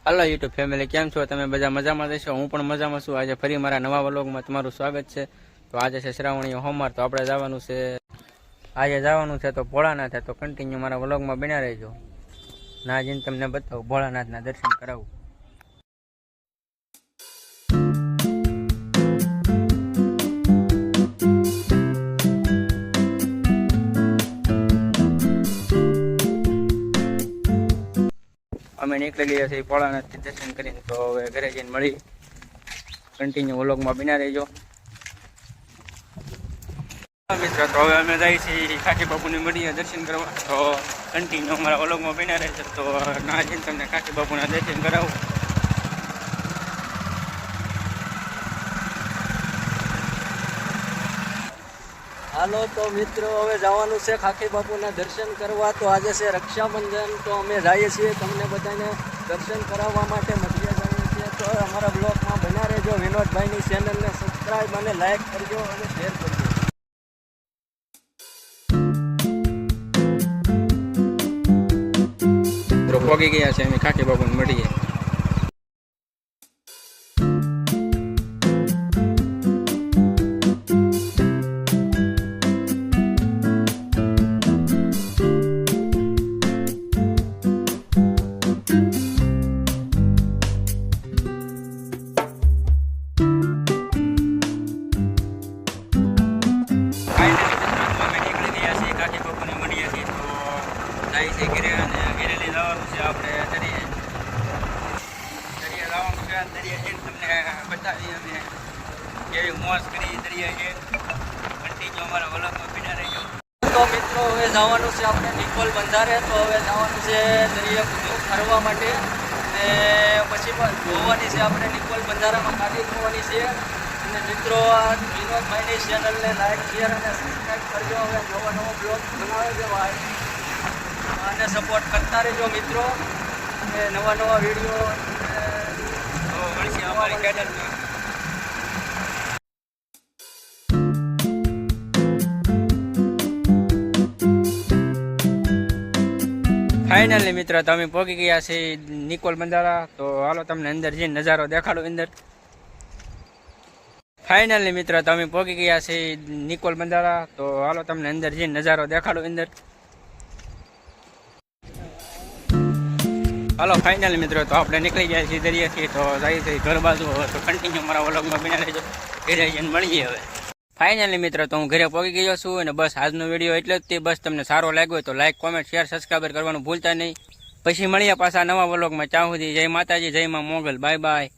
હાલો YouTube family, કેમ છો તમે? બધા મજામાં જશો? હું પણ મજામાં છું. આજે ફરી મારા નવા વ્લોગમાં તમારું સ્વાગત છે. તો આજે છે શ્રાવણીય સોમવાર, તો આપણે જવાનું છે તો ભોળાનાથ. તો કન્ટિન્યુ મારા વ્લોગમાં બન્યા રહેજો. ના જઈને તમને બતાવું, ભોળાનાથના દર્શન કરાવું. અમે નીકળી ગયા છીએ ભોળાનાથથી દર્શન કરીને. તો હવે ઘરે જઈને મળી. કન્ટિન્યુ વ્લોગમાં બન્યા રહેજો મિત્રો. તો હવે અમે જઈએ છીએ કાઠી બાપુની મળીએ દર્શન કરવા. તો કન્ટિન્યુ અમારા વ્લોગમાં બન્યા રહેશે. તો ના જઈને તમને કાઠી બાપુના દર્શન કરાવું. હાલો તો મિત્રો, હવે જવાનું છે ખાખી બાપુના દર્શન કરવા. તો આજે છે રક્ષાબંધન, તો અમે જઈએ છીએ તમને બધાને દર્શન કરાવવા માટે મધ્ય જઈએ છીએ. તો અમારા બ્લોગમાં બન્યા રહેજો. વિનોદભાઈની ચેનલને સબસ્ક્રાઈબ અને લાઈક કરજો અને શેર કરજો. પહોંચી ગયા છે અમે કાઠી બાપુને મળીએ. તો મિત્રો, હવે જવાનું છે આપણે નિકોલ બંધારે. તો હવે જવાનું છે દરિયા ફરવા માટે, ને પછી જોવાની છે આપણે નિકોલ બંધારામાં ગાડી જોવાની છે. અને મિત્રો, આ વિનોદભાઈની ચેનલને લાઈક શેર અને સબસ્ક્રાઈબ કરજો. હવે નવો નવો બ્લોગ બનાવે છે ભાઈ, અને સપોર્ટ કરતા રહેજો મિત્રો. અને નવા નવા વિડીયો મળશે અમારી ચેનલમાં. ફાઇનલી મિત્રો, તમે પહોંચી ગયા છે નિકોલ બંધારા. તો હાલો તમને અંદર જઈને નજારો દેખાડો અંદર. ફાઇનલી મિત્રો, તમે પહોંચી ગયા છે નિકોલ બંધારા. તો હાલો તમને અંદર જઈને નજારો દેખાડો અંદર. હાલો ફાઇનલી મિત્રો, તો આપણે નીકળી ગયા છીએ દરિયાથી. તો જાય છે ઘર બાજુ. તો કન્ટિન્યુ મારા વ્લોગમાં બન્યા રહેજો. ઘરે જઈને મળીએ હવે. ફાઇનલી મિત્રો, તો હું ઘરે પહોંચી ગયો છું. અને બસ આજનો વિડીયો એટલે જ તે. બસ તમને સારો લાગ્યો હોય તો લાઈક, કોમેન્ટ, શેર, સબસ્ક્રાઈબર કરવાનું ભૂલતા નહીં. પછી મળીએ પાછા નવા વ્લોગમાં. ત્યાં સુધી જય માતાજી, જય માં મોગલ. Bye bye.